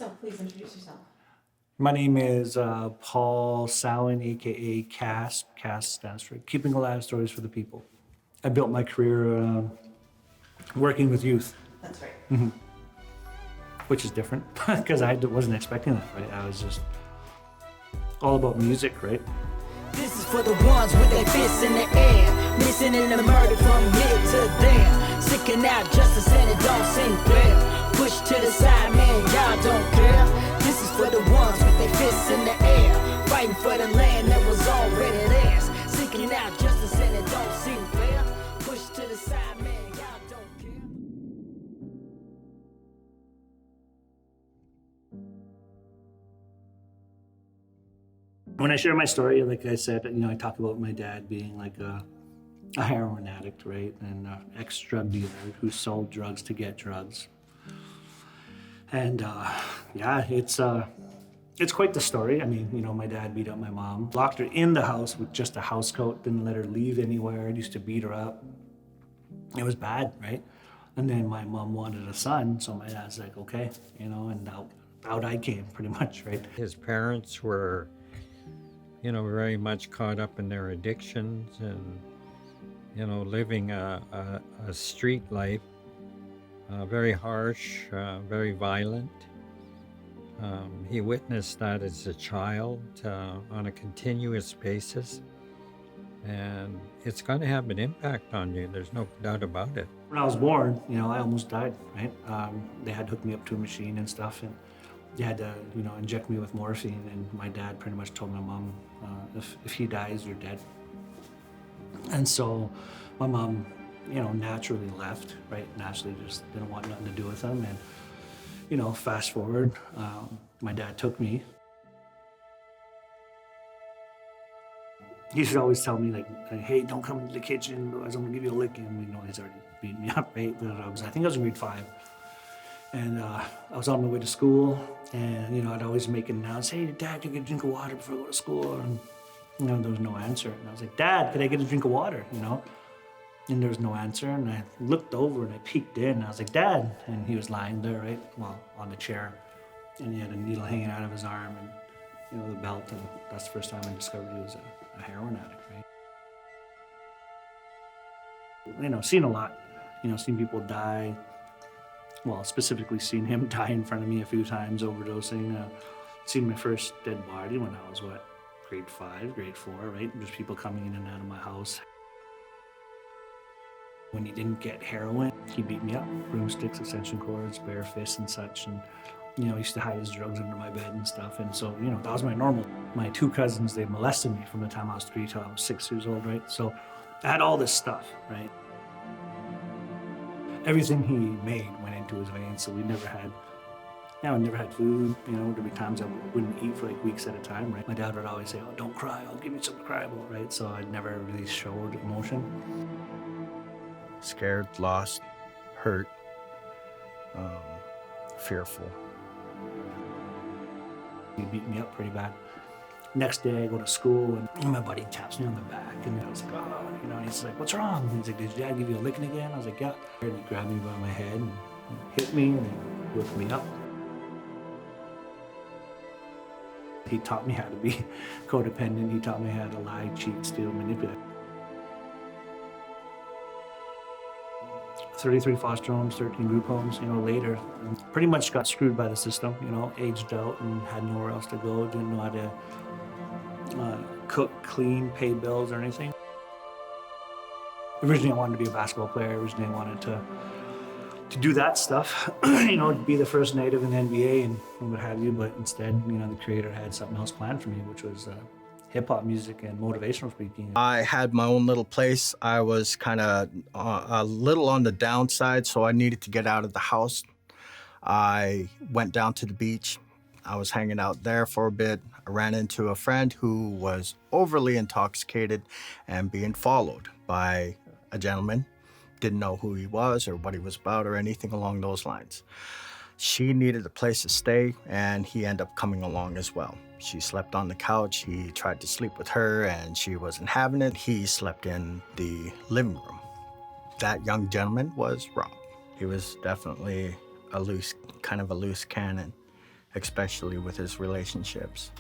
So please introduce yourself. My name is Paul Sowin, aka K.A.S.P. K.A.S.P stands for Keeping Alive Stories for the People. I built my career working with youth. That's right. Which is different because I wasn't expecting that, right? I was just all about music, right? This is for the ones with their fists in the air, missing in the murder from here to there, seeking out justice and it don't seem fair. Push to the side, man, y'all don't care. This is for the ones with their fists in the air, fighting for the land that was already theirs, seeking out justice and it don't seem fair. Push to the side, man, y'all don't care. When I share my story, like I said, I talk about my dad being like a heroin addict, right? And an ex-drug dealer who sold drugs to get drugs. And yeah, it's quite the story. I mean, my dad beat up my mom, locked her in the house with just a house coat, didn't let her leave anywhere, used to beat her up. It was bad, right? And then my mom wanted a son, so my dad's like, okay, and out I came, pretty much, right? His parents were, very much caught up in their addictions and, living a street life, very harsh, very violent. He witnessed that as a child on a continuous basis, and it's going to have an impact on you. There's no doubt about it. When I was born, I almost died, right? They had hooked me up to a machine and stuff, and they had to, inject me with morphine, and my dad pretty much told my mom, if he dies, you're dead. And so my mom, naturally left, right? Naturally just didn't want nothing to do with him. And, fast forward, my dad took me. He used to always tell me, like, hey, don't come into the kitchen, otherwise I'm gonna give you a licking. He's already beating me up, right? But I think I was in grade 5. And I was on my way to school, and, I'd always make an announce, hey, Dad, can I get a drink of water before I go to school? And, there was no answer. And I was like, Dad, could I get a drink of water, And there was no answer, and I looked over and I peeked in, and I was like, Dad, and he was lying there, right, well, on the chair, and he had a needle hanging out of his arm and, the belt, and that's the first time I discovered he was a heroin addict, right? Seen a lot, seen people die, well, specifically seen him die in front of me a few times overdosing, seen my first dead body when I was, grade 5, grade 4, right, just people coming in and out of my house. When he didn't get heroin, he beat me up. Broomsticks, extension cords, bare fists and such. And, he used to hide his drugs under my bed and stuff. And so, that was my normal. My 2 cousins, they molested me from the time I was 3 till I was 6 years old, right? So I had all this stuff, right? Everything he made went into his veins, so we never had food, there'd be times I wouldn't eat for like weeks at a time, right? My dad would always say, oh, don't cry, I'll give you something to cry about, right? So I never really showed emotion. Scared, lost, hurt, fearful. He beat me up pretty bad. Next day I go to school and my buddy taps me on the back and I was like, oh, and he's like, what's wrong? And he's like, did your dad give you a licking again? I was like, yeah. And he grabbed me by my head and hit me and he whipped me up. He taught me how to be codependent. He taught me how to lie, cheat, steal, manipulate. 33 foster homes, 13 group homes, later. And pretty much got screwed by the system, aged out and had nowhere else to go, didn't know how to cook, clean, pay bills or anything. Originally I wanted to be a basketball player, originally I wanted to do that stuff, be the first native in the NBA and what have you, but instead, the creator had something else planned for me, which was hip-hop music and motivational speaking. I had my own little place. I was kind of a little on the downside, so I needed to get out of the house. I went down to the beach. I was hanging out there for a bit. I ran into a friend who was overly intoxicated and being followed by a gentleman. Didn't know who he was or what he was about or anything along those lines. She needed a place to stay, and he ended up coming along as well. She slept on the couch. He tried to sleep with her, and she wasn't having it. He slept in the living room. That young gentleman was Rob. He was definitely a loose cannon. especially with his relationships.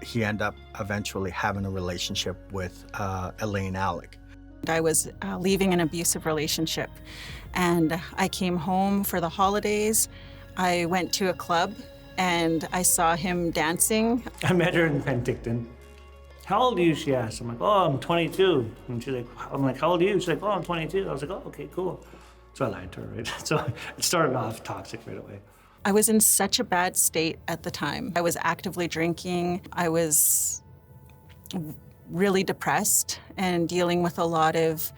He ended up eventually having a relationship with Elaine Alec. I was leaving an abusive relationship, and I came home for the holidays. I went to a club and I saw him dancing. I met her in Penticton. How old are you? She asked. I'm like, oh, I'm 22. And she's like, I'm like, how old are you? She's like, oh, I'm 22. I was like, oh, okay, cool. So I lied to her, right? So it started off toxic right away. I was in such a bad state at the time. I was actively drinking. I was really depressed and dealing with a lot of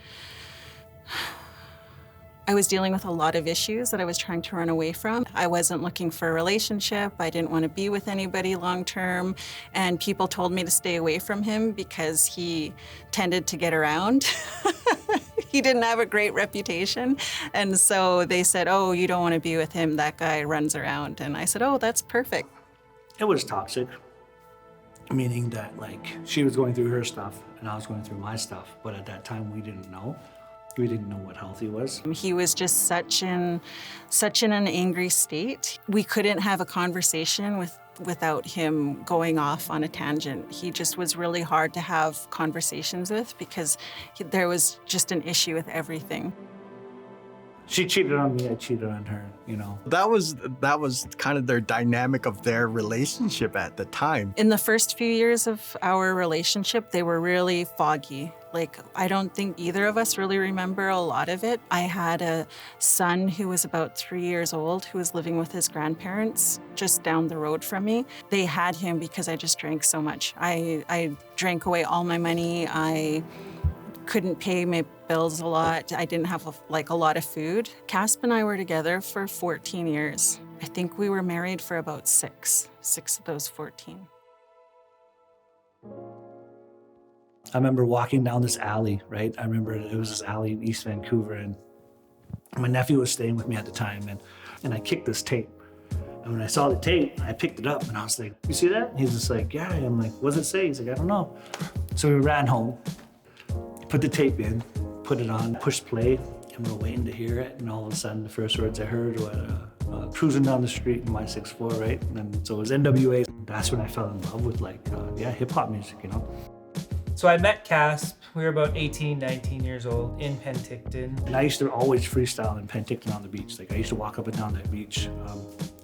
issues that I was trying to run away from. I wasn't looking for a relationship. I didn't want to be with anybody long term. And people told me to stay away from him because he tended to get around. He didn't have a great reputation. And so they said, oh, you don't want to be with him. That guy runs around. And I said, oh, that's perfect. It was toxic, meaning that like she was going through her stuff and I was going through my stuff. But at that time, we didn't know. We didn't know what healthy was. He was just such in an angry state. We couldn't have a conversation without him going off on a tangent. He just was really hard to have conversations with because there was just an issue with everything. She cheated on me, I cheated on her, you know. That was kind of their dynamic of their relationship at the time. In the first few years of our relationship, they were really foggy. Like, I don't think either of us really remember a lot of it. I had a son who was about 3 years old who was living with his grandparents just down the road from me. They had him because I just drank so much. I drank away all my money. I couldn't pay my bills a lot. I didn't have a lot of food. K.A.S.P and I were together for 14 years. I think we were married for about six of those 14. I remember walking down this alley, right? I remember it was this alley in East Vancouver, and my nephew was staying with me at the time, and I kicked this tape. And when I saw the tape, I picked it up, and I was like, you see that? He's just like, yeah. I'm like, what does it say? He's like, I don't know. So we ran home, put the tape in, put it on, pushed play, and we're waiting to hear it. And all of a sudden, the first words I heard were cruising down the street in my 6'4", right? And so it was NWA. That's when I fell in love with hip hop music, you know? So I met K.A.S.P. We were about 18, 19 years old in Penticton. And I used to always freestyle in Penticton on the beach. Like I used to walk up and down that beach,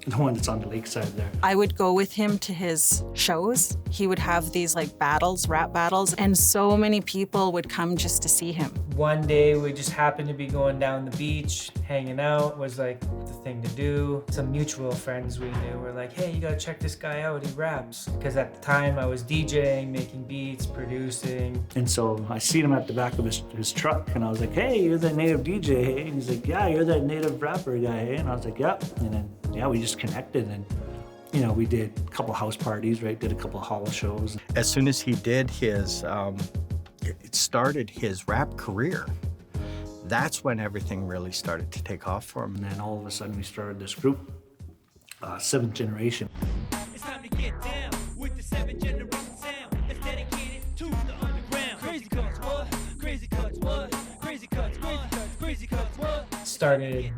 the one that's on the lakeside there. I would go with him to his shows. He would have these battles, rap battles, and so many people would come just to see him. One day we just happened to be going down the beach, hanging out was like the thing to do. Some mutual friends we knew were like, hey, you gotta check this guy out, he raps. Because at the time I was DJing, making beats, producing. And so I seen him at the back of his truck, and I was like, hey, you're that native DJ, hey? And he's like, yeah, you're that native rapper guy, hey? And I was like, yep. And then, yeah, we just connected, and you know, we did a couple house parties, right? Did a couple hall shows. As soon as he did his, it started his rap career. That's when everything really started to take off for him. And then all of a sudden we started this group, Seventh Generation. It's time to get down with the 7th generation sound that's dedicated to the underground. Crazy cuts, what? Crazy cuts, what? Crazy cuts, crazy cuts, what? Started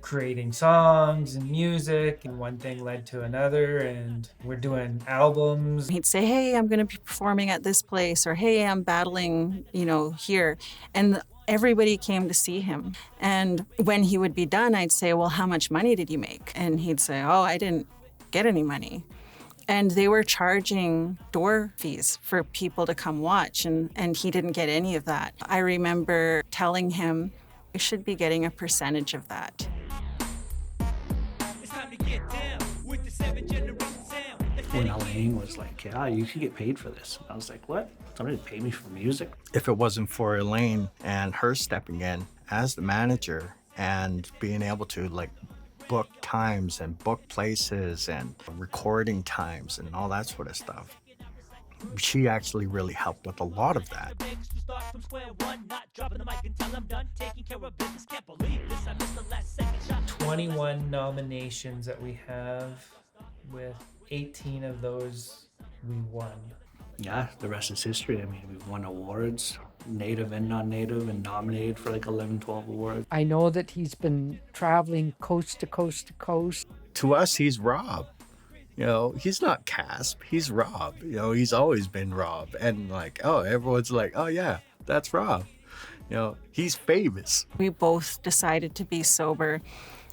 creating songs and music, and one thing led to another, and we're doing albums. He'd say, hey, I'm gonna be performing at this place, or hey, I'm battling, here. And everybody came to see him. And when he would be done, I'd say, well, how much money did you make? And he'd say, oh, I didn't get any money. And they were charging door fees for people to come watch, and he didn't get any of that. I remember telling him, you should be getting a percentage of that. It's time to get down with the 7th generation sound that's When dedicated. Elaine was like, yeah, you can get paid for this. I was like, what? Somebody pay me for music? If it wasn't for Elaine and her stepping in as the manager and being able to book times and book places and recording times and all that sort of stuff, she actually really helped with a lot of that. Begs to start from square one, not dropping the mic until I'm done taking care of business. Can't believe this, I missed the last second shot. 21 nominations that we have, with 18 of those we won. Yeah, the rest is history. I mean, we've won awards, native and non-native, and nominated for 11, 12 awards. I know that he's been traveling coast to coast to coast. to us, he's Rob. You know, he's not K.A.S.P, he's Rob. You know, he's always been Rob. And like, oh, everyone's like, oh yeah, that's Rob. You know, he's famous. We both decided to be sober,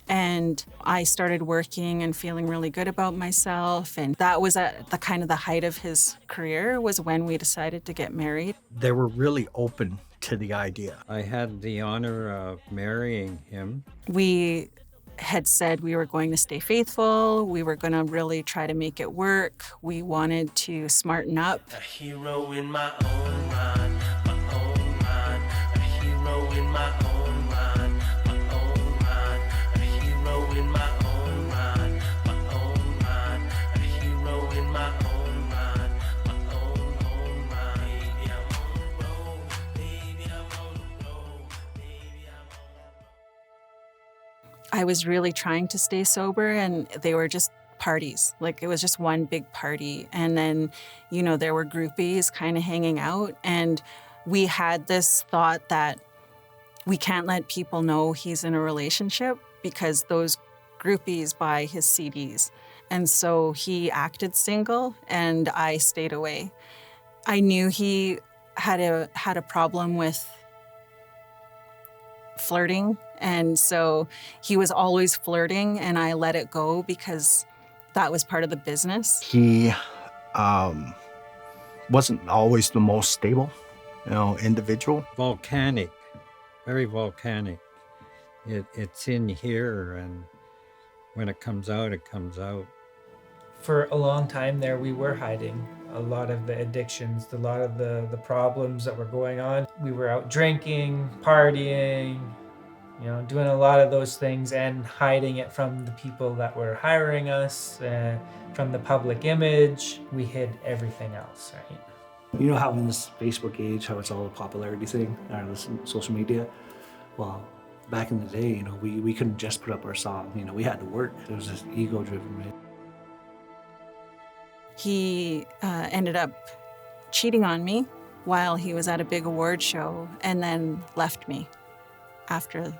and I started working and feeling really good about myself. And that was at the kind of the height of his career, was when we decided to get married. They were really open to the idea. I had the honor of marrying him. We had said we were going to stay faithful. We were going to really try to make it work. We wanted to smarten up. A hero in my own mind, my own mind. A hero in my own mind, my own mind. A hero in my own mind, my own mind. A hero in my own mind, my own mind. Baby, I'm on the road. Baby, I'm on the road. Baby, I'm on the road. I was really trying to stay sober, and they were just parties. Like, it was just one big party. And then, you know, there were groupies kind of hanging out. And we had this thought that we can't let people know he's in a relationship because those groupies buy his CDs. And so he acted single and I stayed away. I knew he had a problem with flirting, and so he was always flirting, and I let it go because that was part of the business. He wasn't always the most stable, you know, individual. Volcanic, very volcanic. It's in here, and when it comes out, it comes out. For a long time there, we were hiding a lot of the addictions, a lot of the problems that were going on. We were out drinking, partying, you know, doing a lot of those things and hiding it from the people that were hiring us, from the public image. We hid everything else, right? You know how in this Facebook age, how it's all a popularity thing, or this social media? Well, back in the day, you know, we couldn't just put up our song. You know, we had to work. It was this ego-driven, right? He ended up cheating on me while he was at a big award show, and then left me after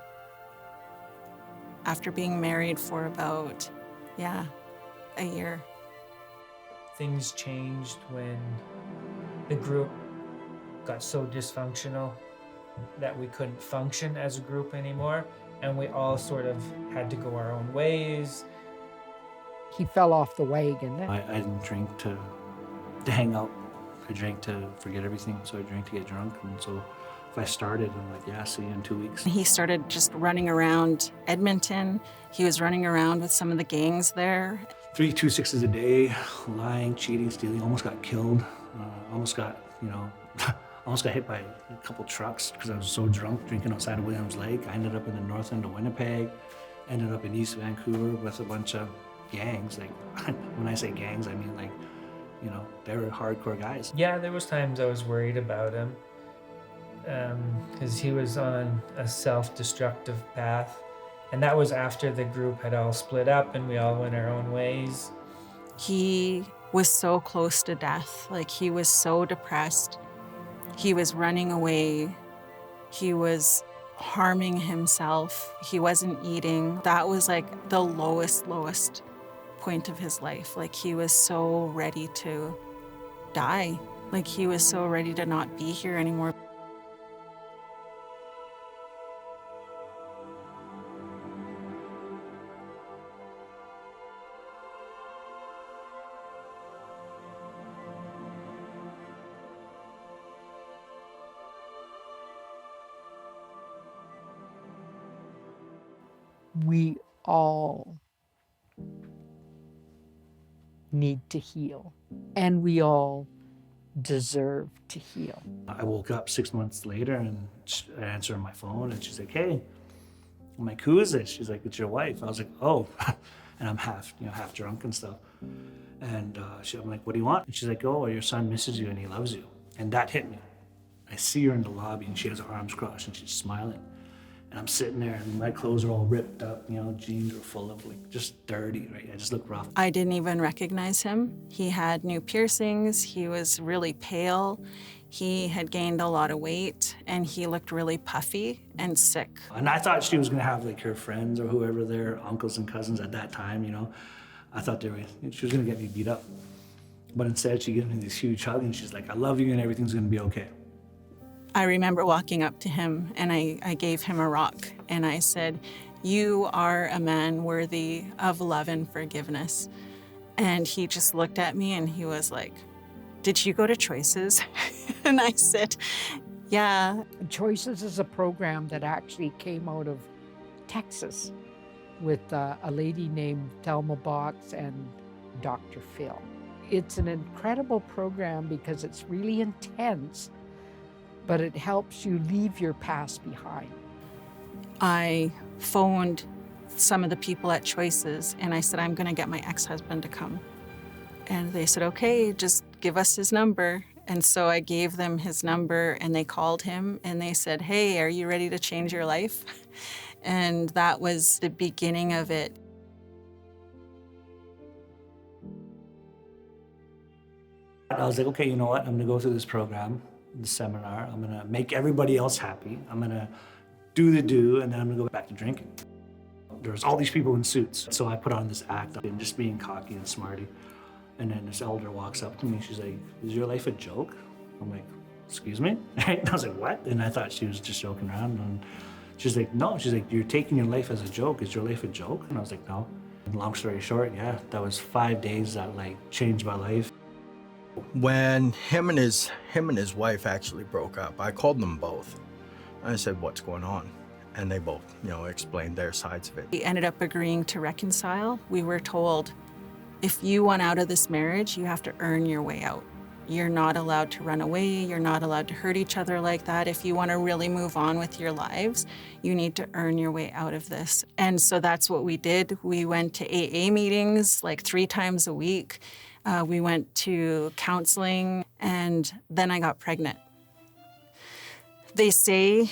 being married for about, a year. Things changed when the group got so dysfunctional that we couldn't function as a group anymore, and we all sort of had to go our own ways. He fell off the wagon. I didn't drink to hang out. I drank to forget everything, so I drank to get drunk. And so if I started, I'm like, yeah, see you in 2 weeks. He started just running around Edmonton. He was running around with some of the gangs there. 3 2-6s a day, lying, cheating, stealing, almost got killed. Almost got hit by a couple trucks because I was so drunk drinking outside of Williams Lake. I ended up in the north end of Winnipeg, ended up in East Vancouver with a bunch of gangs. Like, when I say gangs, I mean, like, you know, they were hardcore guys. Yeah, there was times I was worried about him because he was on a self-destructive path. And that was after the group had all split up and we all went our own ways. He was so close to death. Like, he was so depressed. He was running away. He was harming himself. He wasn't eating. That was like the lowest point of his life. Like, he was so ready to die. Like, he was so ready to not be here anymore. We all need to heal, and we all deserve to heal. I woke up 6 months later and I answered my phone and she's like, hey. I'm like, who is this? She's like, it's your wife. I was like, oh. And I'm half drunk and stuff. And I'm like, what do you want? And she's like, oh, your son misses you and he loves you. And that hit me. I see her in the lobby and she has her arms crossed and she's smiling. And I'm sitting there and my clothes are all ripped up, you know, jeans are full of like just dirty, right? I just look rough. I didn't even recognize him. He had new piercings. He was really pale. He had gained a lot of weight and he looked really puffy and sick. And I thought she was gonna have like her friends or whoever their uncles and cousins at that time, you know. I thought she was gonna get me beat up. But instead she gave me this huge hug and she's like, I love you and everything's gonna be okay. I remember walking up to him and I gave him a rock and I said, you are a man worthy of love and forgiveness. And he just looked at me and he was like, did you go to Choices? And I said, yeah. Choices is a program that actually came out of Texas with a lady named Thelma Box and Dr. Phil. It's an incredible program because it's really intense, but it helps you leave your past behind. I phoned some of the people at Choices and I said, I'm gonna get my ex-husband to come. And they said, okay, just give us his number. And so I gave them his number and they called him and they said, hey, are you ready to change your life? And that was the beginning of it. I was like, okay, you know what? I'm gonna go through this program, this seminar. I'm gonna make everybody else happy. I'm gonna do the do, and then I'm gonna go back to drinking. There's all these people in suits. So I put on this act and just being cocky and smarty. And then this elder walks up to me. She's like, is your life a joke? I'm like, excuse me? And I was like, what? And I thought she was just joking around. And she's like, no. She's like, you're taking your life as a joke. Is your life a joke? And I was like, no. And long story short, yeah, that was 5 days that like changed my life. When him and his wife actually broke up, I called them both. I said, what's going on? And they both, explained their sides of it. We ended up agreeing to reconcile. We were told, if you want out of this marriage, you have to earn your way out. You're not allowed to run away. You're not allowed to hurt each other like that. If you want to really move on with your lives, you need to earn your way out of this. And so that's what we did. We went to AA meetings like 3 times a week. We went to counseling, and then I got pregnant. They say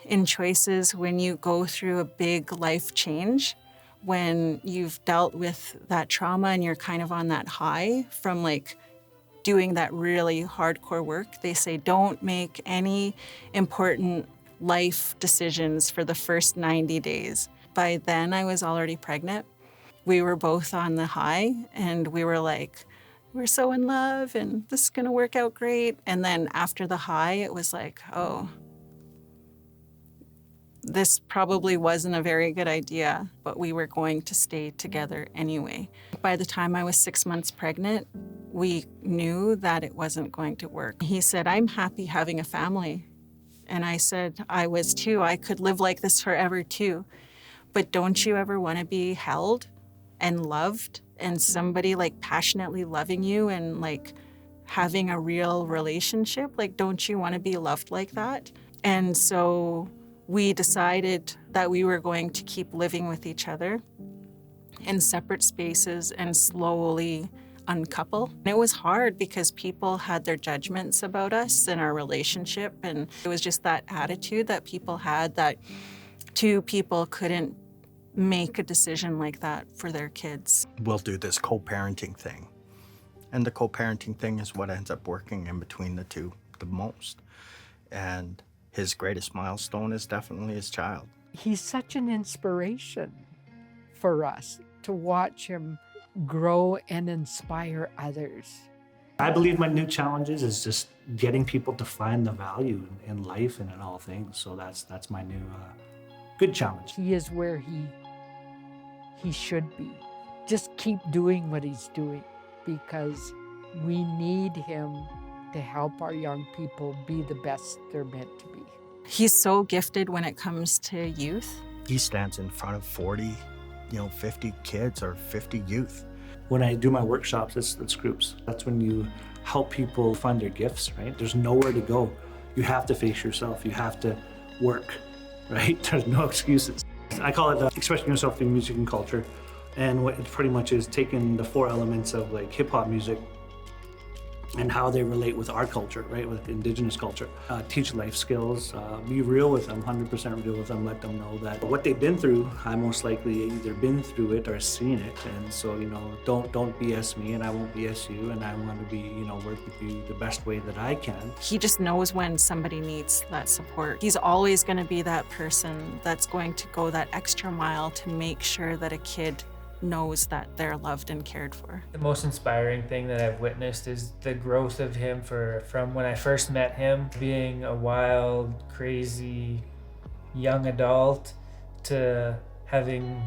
in Choices, when you go through a big life change, when you've dealt with that trauma and you're kind of on that high from like doing that really hardcore work, they say don't make any important life decisions for the first 90 days. By then I was already pregnant. We were both on the high and we were like, we're so in love and this is gonna work out great. And then after the high, it was like, oh, this probably wasn't a very good idea, but we were going to stay together anyway. By the time I was 6 months pregnant, we knew that it wasn't going to work. He said, I'm happy having a family. And I said, I was too. I could live like this forever too. But don't you ever want to be held and loved and somebody like passionately loving you and like having a real relationship? Like, don't you want to be loved like that? And so we decided that we were going to keep living with each other in separate spaces and slowly uncouple. And it was hard because people had their judgments about us and our relationship, and it was just that attitude that people had that 2 people couldn't make a decision like that for their kids. We'll do this co-parenting thing. And the co-parenting thing is what ends up working in between the two the most. And his greatest milestone is definitely his child. He's such an inspiration for us to watch him grow and inspire others. I believe my new challenges is just getting people to find the value in life and in all things. So that's my new good challenge. He is where he should be. Just keep doing what he's doing because we need him to help our young people be the best they're meant to be. He's so gifted when it comes to youth. He stands in front of 40, 50 kids or 50 youth. When I do my workshops, it's groups. That's when you help people find their gifts, right? There's nowhere to go. You have to face yourself. You have to work, right? There's no excuses. I call it expressing yourself through music and culture. And what it pretty much is taking the 4 elements of like hip-hop music, and how they relate with our culture, right, with Indigenous culture. Teach life skills, be real with them, 100% real with them, let them know that what they've been through, I most likely either been through it or seen it. And so, you know, don't BS me and I won't BS you, and I want to be, you know, work with you the best way that I can. He just knows when somebody needs that support. He's always going to be that person that's going to go that extra mile to make sure that a kid knows that they're loved and cared for. The most inspiring thing that I've witnessed is the growth of him from when I first met him, being a wild, crazy young adult, to having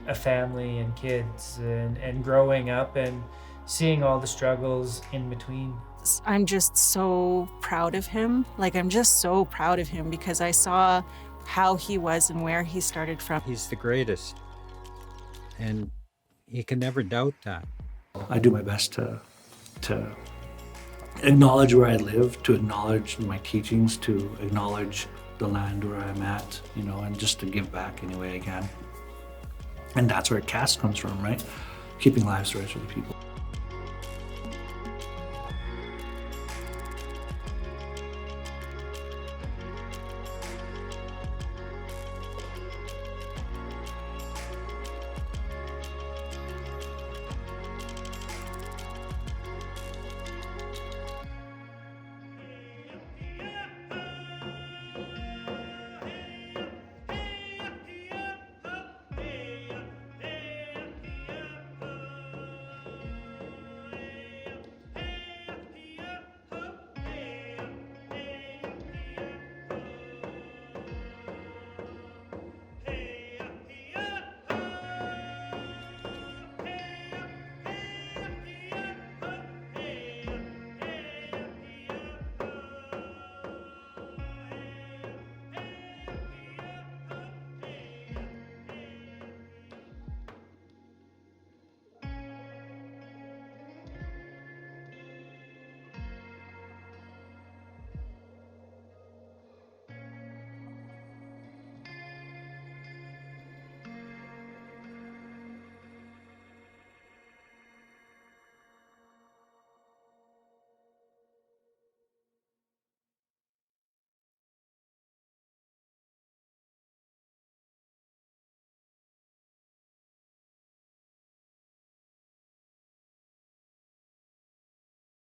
a family and kids and growing up and seeing all the struggles in between. I'm just so proud of him. Like, I'm just so proud of him because I saw how he was and where he started from. He's the greatest. And you can never doubt that. I do my best to acknowledge where I live, to acknowledge my teachings, to acknowledge the land where I'm at, you know, and just to give back any way I can. And that's where K.A.S.P comes from, right? Keeping lives right for the people.